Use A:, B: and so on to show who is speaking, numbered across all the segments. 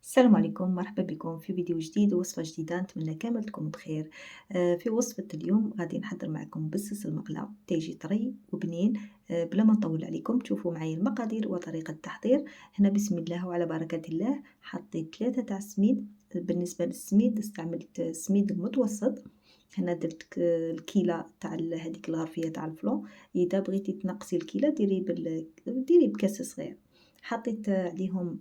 A: السلام عليكم، مرحبا بكم في فيديو جديد ووصفة جديدة. نتمنى كامل تكونوا بخير. في وصفة اليوم غادي نحضر معكم بسس المقلى تيجي طري وبنين. بلا ما نطول عليكم تشوفوا معي المقادير وطريقة التحضير. هنا بسم الله وعلى بركة الله حطيت 3 تاع سميد. بالنسبة للسميد استعملت سميد متوسط. هنا درت الكيلة تاع هذيك الغرفية تاع الفلون. إذا بغيتي تنقصي الكيلة ديري بكاس صغير. حطيت عليهم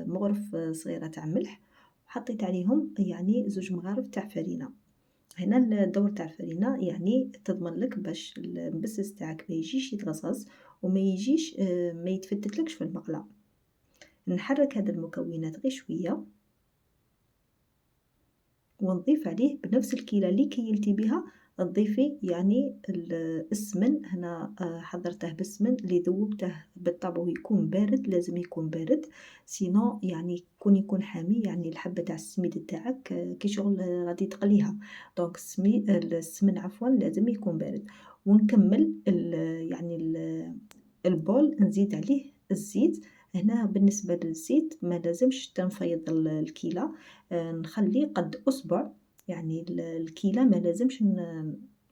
A: مغرف صغيرة تاع ملح، وحطيت عليهم يعني 2 مغارف تاع فرينة. هنا الدور تاع الفرينة يعني تضمن لك باش المبسس تاعك ما يجيش يتغصص وما يجيش ما يتفتتلكش في المقلى. نحرك هاد المكونات غير شوية ونضيف عليه بنفس الكيلة اللي كيلتي بها تضيفي يعني السمن. هنا حضرته بالسمن اللي ذوبته بالطبع يكون بارد، لازم يكون بارد سينو يعني يكون حامي، يعني الحبة تاع السميد تاعك كي شغل غادي تقليها. دونك السمن عفوا لازم يكون بارد. ونكمل يعني البول نزيد عليه الزيت. هنا بالنسبة للزيت ما لازمش تنفيض الكيلة، نخليه قد أصبع. يعني الكيلة ما لازمش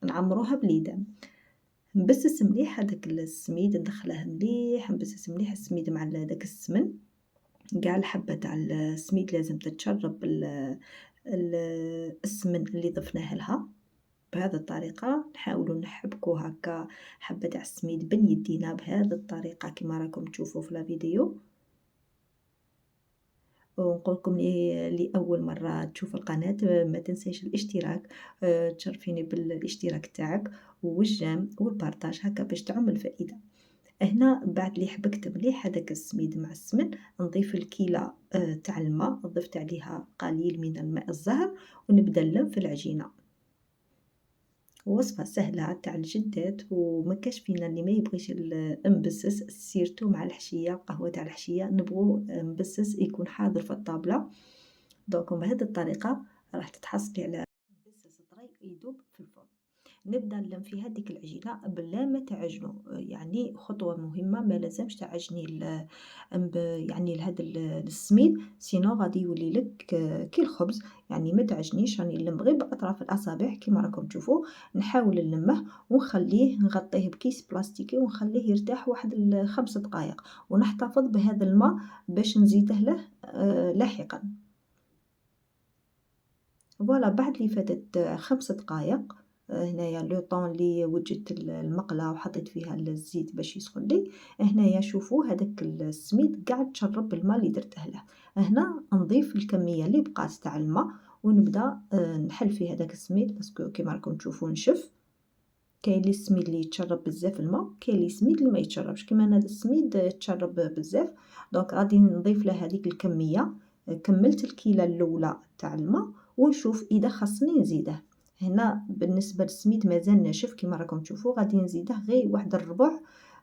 A: نعمروها باليدين. نبسس مليح هذاك السميد، ندخله مليح نبسس مليح السميد مع داك السمن. قاع الحبة تاع السميد لازم تتشرب السمن اللي ضفناه لها. بهذه الطريقة نحاولوا نحبكوا هكا حبة تاع السميد بين يدينا بهذه الطريقة كما راكم تشوفوا في الفيديو. ونقولكم لأول مرة تشوف القناة ما تنسيش الاشتراك، تشرفيني بالاشتراك تاعك والجيم والبارطاج هكا باش تعم الفائدة. هنا بعد لي حبكت مليح هذاك السميد مع السمن نضيف الكيلة تاع الماء، ضفت عليها قليل من الماء الزهر ونبدا نلم في العجينة. وصفة سهلة تاع الجدات ومكاش فينا اللي ما يبغيش المبسس، سيرتو مع الحشية القهوة تاع الحشية نبغو مبسس يكون حاضر في الطابلة. دونك بهذه الطريقة راح تتحصلي على مبسس طري يذوب في الفرن. نبدا نلم في هذيك العجينه بلا ما تعجنوا، يعني خطوه مهمه ما لازمش تعجني يعني لهذا السميد سينو غادي يولي لك كي الخبز. يعني ما تعجنيش، راني نلم غير باطراف الاصابع كما راكم تشوفوا. نحاول نلمه ونخليه نغطيه بكيس بلاستيكي ونخليه يرتاح واحد 5 دقائق، ونحتفظ بهذا الماء باش نزيده له لاحقا. فوالا بعد لي فاتت 5 دقائق، هنايا لو طون لي وجدت المقلة وحطيت فيها الزيت باش يسخن لي. هنايا شوفوا هذاك السميد قاعد تشرب الماء اللي درته له. هنا نضيف الكمية اللي بقات تاع الماء ونبدا نحل في هذاك السميد باسكو كيما راكم تشوفوا نشف. كاين لي السميد اللي يتشرب بزاف الماء، كاين لي السميد اللي ما يتشربش كيما انا هذا السميد تشرب بزاف. دونك غادي نضيف له هذيك الكميه. كملت الكيله الاولى تاع الماء ونشوف اذا خصني نزيده. هنا بالنسبه للسميد مازال ناشف كيما راكم تشوفوا، غادي نزيده غير واحد الربع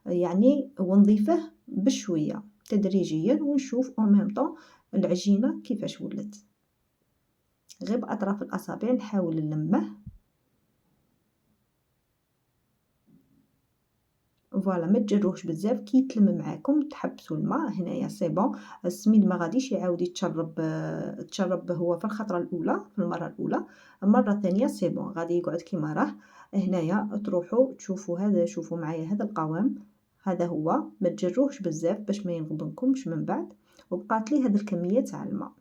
A: يعني، ونضيفه بشويه تدريجيا ونشوف او ميم طون العجينه كيفاش ولات. غير باطراف الاصابع نحاول نلمه. فوالا ما تجروهش بزاف، كي يتلم معاكم تحبسوا الماء. هنايا سي بون، السميد ما غاديش يعاود تشرب هو في الخطره الاولى في المره الاولى. المره الثانيه سي بون غادي يقعد كيما راه. هنايا تروحوا تشوفوا هذا، شوفوا معايا هذا القوام، هذا هو. ما تجروهش بزاف باش ما ينغبنكمش من بعد. وبقات لي هذه الكميه تاع الماء.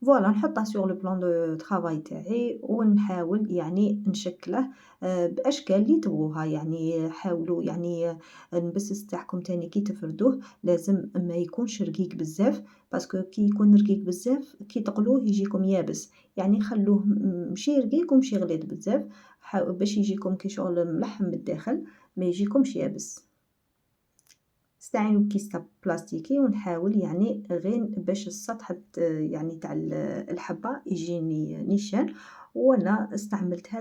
A: فوالا نحطه سور لو بلان دو طرافاي تاعي ونحاول يعني نشكله باشكال اللي تبغوها. يعني حاولوا يعني المبسس تاعكم تاني كي تفردوه لازم ما يكونش رقيق بزاف، باسكو كي يكون رقيق بزاف كي تقلوه يجيكم يابس. يعني خلوه مشي رقيق ومشي غليظ بزاف، باش يجيكم كي شغل ملحم بالداخل ما يجيكمش يابس. نستعينوا بكيس تاع بلاستيكي ونحاول يعني غير باش السطح يعني تاع الحبة يجيني نيشان. وانا استعملت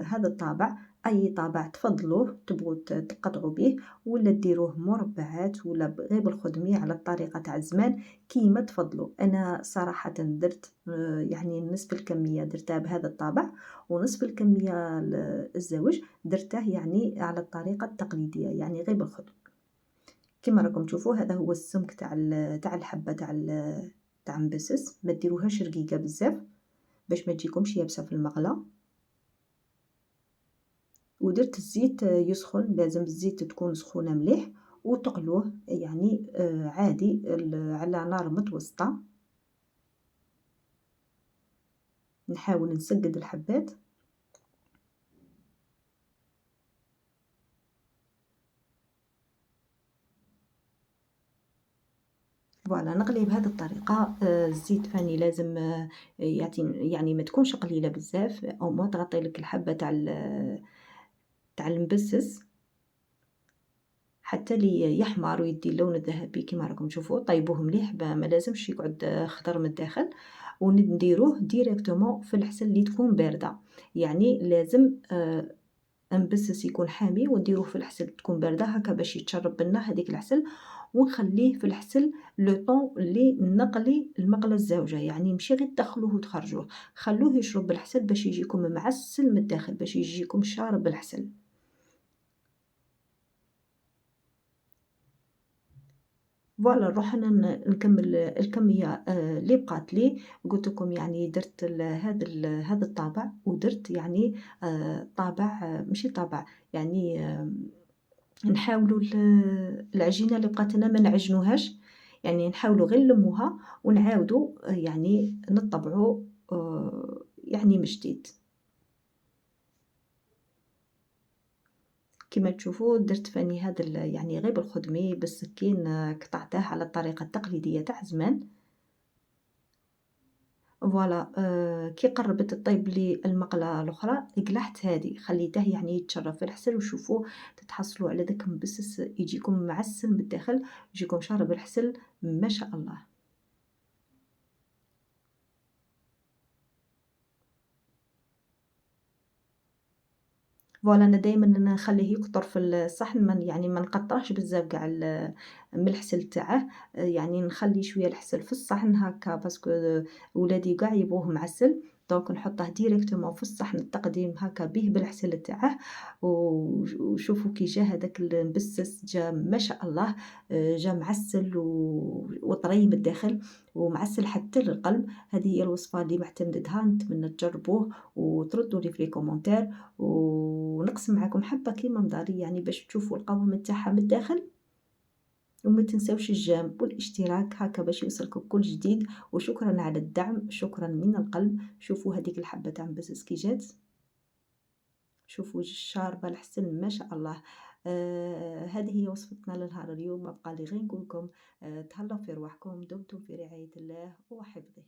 A: هذا الطابع أي طابع تفضلوه تبغوا تقطعوا به ولا ديروه مربعات ولا غير بالخدمي على الطريقة تاع زمان كيما تفضلوا. أنا صراحةً درت يعني نصف الكمية درتها بهذا الطابع، ونصف الكمية الزاوج درته يعني على الطريقة التقليدية يعني غير بالخدم. كيما راكم تشوفوا هذا هو السمك تاع الحبة تاع مبسس، ما ديروهاش رقيقة بزاف باش ما تجيكمش يابسة في المقلة. ودرت الزيت يسخن، لازم الزيت تكون سخونة مليح وتقلوه يعني عادي على نار متوسطة. نحاول نسقّد الحبات. فوالا نقليه بهذه الطريقة. الزيت فاني لازم يعني ما تكونش قليلة بزاف أو ما تغطي لك الحبة تاع المبسس حتى يحمر ويدي اللون الذهبي كيما راكم تشوفوا. طيبوه مليح ما لازمش يقعد خضر من الداخل، ونديروه ديريكتومون في الحسل اللي تكون باردة. يعني لازم نبسس يكون حامي ونديروه في الحسل تكون باردة هكا باش يتشرب لنا هذيك الحسل، ونخليه في الحسل لو طون اللي نقلي المقلة الزاوجة. يعني ماشي غير تدخلوه وتخرجوه، خلوه يشرب الحسل باش يجيكم معسل من الداخل، باش يجيكم شارب الحسل. فوالا نروح أنا نكمل الكمية اللي بقات لي. قلت لكم يعني درت هذا الطابع، ودرت يعني طابع ماشي طابع يعني نحاولوا العجينة اللي بقات لنا ما نعجنوهاش، يعني نحاولوا غير نلموها ونعاودوا يعني نطبعوا يعني من جديد. كيما تشوفوا درت فاني هذا يعني غير بالخدمي بالسكين قطعته على الطريقة التقليدية تاع زمان. فوالا كي قربت تطيب لي المقلة الأخرى قلعت هذه خليته يعني يتشرب في الحسل، وشوفوا تتحصلوا على داك مبسس يجيكم معسل من الداخل، يجيكم شارب الحسل ما شاء الله. فوالا أنا دايمًا نخليه يكتر في الصحن يعني ما نقطّعهش بزاف قاع من الحسل تاعه. يعني نخلي شوية الحسل في الصحن هاكا باسكو ولادي قاع يبغوه معسل، دونك نحطه ديريكتومون في الصحن التقديم هاكا بيه بالحسل تاعه. وشوفوا كي جا هذاك المبسّس جا ما شاء الله. جا معسل وطري من الداخل ومعسل حتى للقلب. هذه هي الوصفة اللي معتمدتها، نتمنى تجربوه وتردوا لي في les commentaires. ونقسم معاكم حبة كيما مداري يعني باش تشوفوا القوام تاعها من الداخل. وما تنساوش الجيم والاشتراك هكا باش يوصلكم كل جديد. وشكرا على الدعم، شكرا من القلب. شوفوا هذيك الحبة تاع مبسس كي جات، شوفوا شاربة الحسن ما شاء الله. هذه هي وصفتنا لنهار اليوم. ما بقى لي غير نقولكم تهلاو في رواحكم، دمتم في رعاية الله وحفظه.